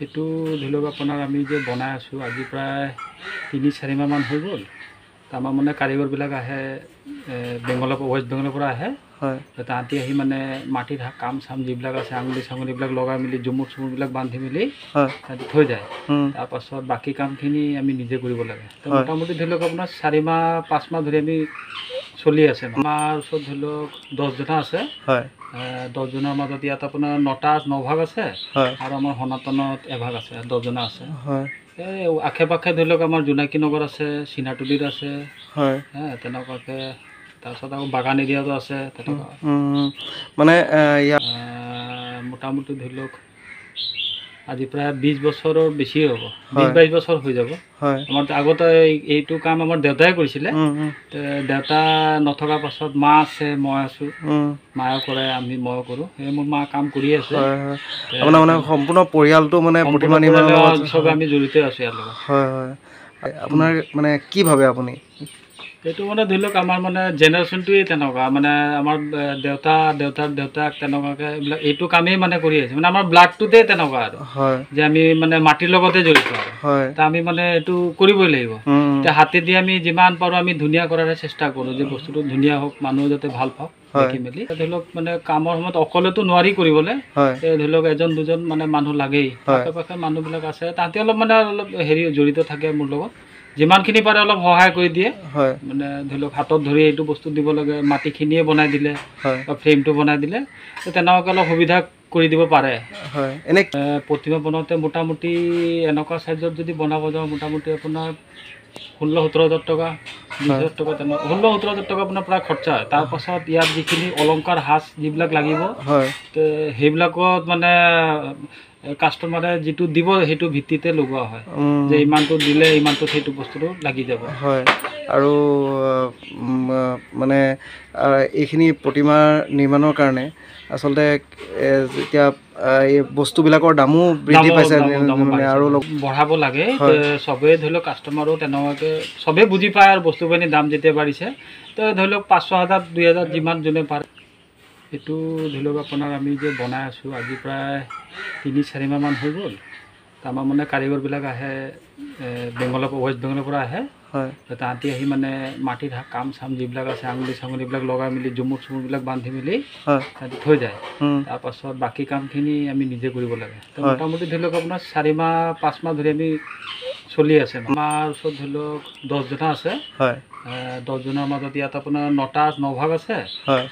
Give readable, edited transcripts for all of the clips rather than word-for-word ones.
এইটো ধৰি লওক আপোনাৰ আমি যে বনাই আছোঁ আজি প্ৰায় ৩-৪ মাহমান হৈ গ'ল। আমাৰ মানে কাৰিকৰবিলাক আহে বেংগলৰ ৱেষ্ট বেংগলৰ পৰা আহে। তাহাঁতি আহি মানে মাটিৰ কাম চাম যিবিলাক আছে আঙুলি চাঙুলিবিলাক লগাই মেলি জুমুৰ চুমুৰবিলাক বান্ধি মেলি তাহাঁতি থৈ যায়। তাৰপাছত বাকী কামখিনি আমি নিজে কৰিব লাগে। তো মোটামুটি ধৰি লওক আপোনাৰ 4-5 মাহ ধৰি আমি চলি আছে। আমাৰ ওচৰত ধৰি লওক 10জনা আছে। 10জনৰ মাজত ইয়াত আপোনাৰ 9 ভাগ আছে আৰু আমাৰ সনাতনত এভাগ আছে, 10জনা আছে। এই আশে পাশে ধৰি লওক আমাৰ জোনাকী নগৰ আছে, চিনাতলিত আছে, তেনেকুৱাকৈ তাৰপিছত আকৌ বাগান এৰিয়াতো আছে তেনেকুৱা। মানে মোটামুটি ধৰি লওক আজি প্ৰায় 20 বছৰৰ বেছি হ'ব, 20-22 বছৰ হৈ যাব। আমাৰ আগতে এইটো কাম আমাৰ দেউতাই কৰিছিলে। দেউতা নথকাৰ পাছত মা আছে, মই আছোঁ, মায়ে কৰে, ময়ো কৰোঁ। সেই মোৰ মা কাম কৰি আছে। আপোনাৰ মানে সম্পূৰ্ণ পৰিয়ালটো মানে প্ৰতিমা নিৰ্মাণৰ লগত চবে আমি জড়িত আছোঁ ইয়াৰ লগত। আপোনাৰ মানে কি ভাবে আপুনি? এইটো মানে ধৰি লওক আমাৰ মানে জেনেৰেশ্যনটোৱেই তেনেকুৱা, মানে আমাৰ দেউতাক তেনেকুৱাকৈ এইবিলাক এইটো কামেই মানে কৰি আছে। মানে আমাৰ ব্লাডটোতে তেনেকুৱা আৰু যে আমি মানে মাটিৰ লগতে জড়িত আৰু তা আমি মানে এইটো কৰিবই লাগিব। এতিয়া হাতেদি আমি যিমান পাৰোঁ আমি ধুনীয়া কৰাৰ চেষ্টা কৰোঁ, যে বস্তুটো ধুনীয়া হওক, মানুহ যাতে ভাল পাওক দেখি মেলি। ধৰি লওক মানে কামৰ সময়ত অকলেতো নোৱাৰি কৰিবলৈ, ধৰি লওক এজন দুজন মানে মানুহ লাগেই। আশে পাশে মানুহবিলাক আছে, তাহাঁতি অলপ জড়িত থাকে মোৰ লগত। যিমানখিনি পাৰে অলপ সহায় কৰি দিয়ে। মানে ধৰি লওক হাতত ধৰি এইটো বস্তু দিব লাগে, মাটিখিনিয়ে বনাই দিলে বা ফ্ৰেমটো বনাই দিলে তেনেকুৱাকৈ অলপ সুবিধা কৰি দিব পাৰে। প্ৰতিমা বনাওঁতে মোটামুটি এনেকুৱা চাইজত যদি বনাব যাওঁ মোটামুটি আপোনাৰ 16-17 হাজাৰ টকা, 20 হাজাৰ টকা, 16-17 হাজাৰ টকা আপোনাৰ প্ৰায় খৰচা হয়। তাৰপাছত ইয়াত যিখিনি অলংকাৰ সাজ যিবিলাক লাগিব সেইবিলাকত মানে কাষ্টমাৰে যিটো দিব সেইটো ভিত্তিতে লগোৱা হয়, যে ইমানটো দিলে ইমানটোত সেইটো বস্তুটো লাগি যাব। আৰু মানে এইখিনি প্ৰতিমা নিৰ্মাণৰ কাৰণে আচলতে এতিয়া এই বস্তুবিলাকৰ দামো বৃদ্ধি পাইছে আৰু বঢ়াব লাগে। চবেই ধৰি লওক কাষ্টমাৰো তেনেকুৱাকৈ চবেই বুজি পায় আৰু বস্তু বাহিনীৰ দাম যেতিয়া বাঢ়িছে, তো ধৰি লওক 500 হাজাৰ 2000 যিমান যোনে পাৰে। এইটো ধৰি লওক আপোনাৰ আমি যে বনাই আছোঁ আজি প্ৰায় 3-4 মাহমান হৈ গ'ল। আমাৰ মানে কাৰিকৰবিলাক আহে বেংগলৰ ৱেষ্ট বেংগলৰ পৰা আহে। তাহাঁতি আহি মানে মাটিৰ কাম চাম যিবিলাক আছে আঙুলি চাঙুলিবিলাক লগাই মেলি জুমুৰ চুমুৰবিলাক বান্ধি মেলি তাহাঁতি থৈ যায়। তাৰপাছত বাকী কামখিনি আমি নিজে কৰিব লাগে। তো মোটামুটি ধৰি লওক আপোনাৰ 4-5 মাহ ধৰি আমি চলি আছে। আমাৰ ওচৰত ধৰি লওক 10জনা আছে। 10জনৰ মাজত ইয়াত আপোনাৰ 9 ভাগ আছে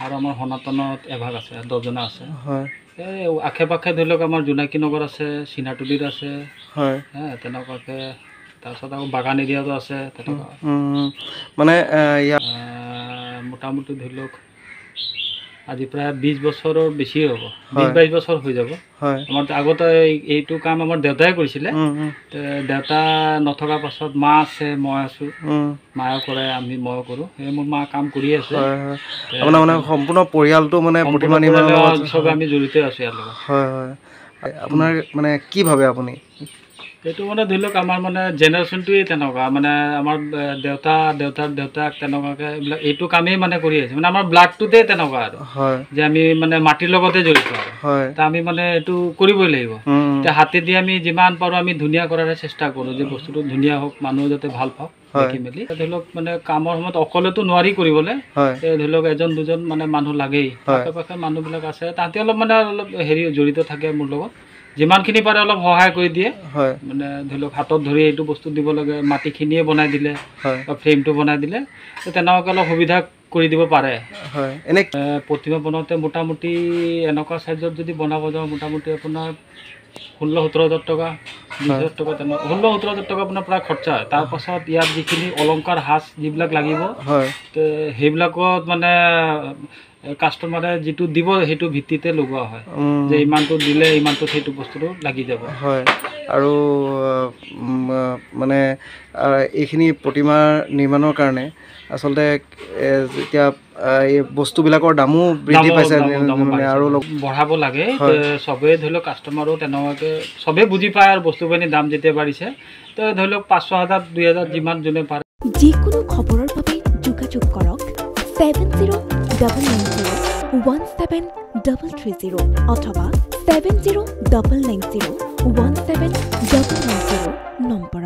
আৰু আমাৰ সনাতনত এভাগ আছে, 10জনা আছে। এই আশে পাশে ধৰি লওক আমাৰ জোনাকী নগৰ আছে, চিনাতলিত আছে, তেনেকুৱাকৈ তাৰপিছত আকৌ বাগান এৰিয়াতো আছে তেনেকুৱা। মানে মোটামুটি ধৰি লওক আজি প্ৰায় 20 বছৰৰ বেছি হ'ব, 20-22 বছৰ হৈ যাব। আমাৰ আগতে এইটো কাম আমাৰ দেউতাই কৰিছিলে। দেউতা নথকাৰ পাছত মা আছে, মই আছোঁ, মায়ে কৰে, ময়ো কৰোঁ। সেই মোৰ মা কাম কৰি আছে। আপোনাৰ মানে সম্পূৰ্ণ পৰিয়ালটো মানে প্ৰতিমা নিৰ্মাণৰ লগত চবে আমি জড়িত আছোঁ ইয়াৰ লগত। আপোনাৰ মানে কি ভাবে আপুনি? এইটো মানে ধৰি লওক আমাৰ মানে জেনেৰেশ্যনটোৱেই তেনেকুৱা, মানে আমাৰ দেউতাক তেনেকুৱাকৈ এইবিলাক এইটো কামেই মানে কৰি আছে। মানে আমাৰ ব্লাডটোতে তেনেকুৱা আৰু যে আমি মানে মাটিৰ লগতে জড়িত আৰু তা আমি মানে এইটো কৰিবই লাগিব। এতিয়া হাতেদি আমি যিমান পাৰোঁ আমি ধুনীয়া কৰাৰ চেষ্টা কৰোঁ, যে বস্তুটো ধুনীয়া হওক, মানুহ যাতে ভাল পাওক দেখি মেলি। ধৰি লওক মানে কামৰ সময়ত অকলেতো নোৱাৰি কৰিবলৈ, ধৰি লওক এজন দুজন মানে মানুহ লাগেই। আশে পাশে মানুহবিলাক আছে, তাহাঁতি অলপ জড়িত থাকে মোৰ লগত। যিমানখিনি পাৰে অলপ সহায় কৰি দিয়ে। মানে ধৰি লওক হাতত ধৰি এইটো বস্তু দিব লাগে, মাটিখিনিয়ে বনাই দিলে বা ফ্ৰেমটো বনাই দিলে তেনেকুৱাকৈ অলপ সুবিধা কৰি দিব পাৰে। প্ৰতিমা বনাওঁতে মোটামুটি এনেকুৱা চাইজত যদি বনাব যাওঁ মোটামুটি আপোনাৰ 16-17 হাজাৰ টকা, 20 হাজাৰ টকা, 16-17 হাজাৰ টকা আপোনাৰ প্ৰায় খৰচা হয়। তাৰপাছত ইয়াত যিখিনি অলংকাৰ সাজ যিবিলাক লাগিব সেইবিলাকত মানে কাষ্টমাৰে যিটো দিব সেইটো ভিত্তিতে লগোৱা হয়, যে ইমানটো দিলে ইমানটোত সেইটো বস্তুটো লাগি যাব। আৰু মানে এইখিনি প্ৰতিমা নিৰ্মাণৰ কাৰণে আচলতে এতিয়া এই বস্তুবিলাকৰ দামো বৃদ্ধি পাইছে আৰু বঢ়াব লাগে। চবেই ধৰি লওক কাষ্টমাৰো তেনেকুৱাকৈ চবেই বুজি পায় আৰু বস্তু বাহিনীৰ দাম যেতিয়া বাঢ়িছে, তো ধৰি লওক 500 হাজাৰ 2000 যিমান যোনে পাৰে। যিকোনো খবৰৰ বাবে যোগাযোগ কৰক 7099017330 অথবা 7099017330 17 নম্বৰৰ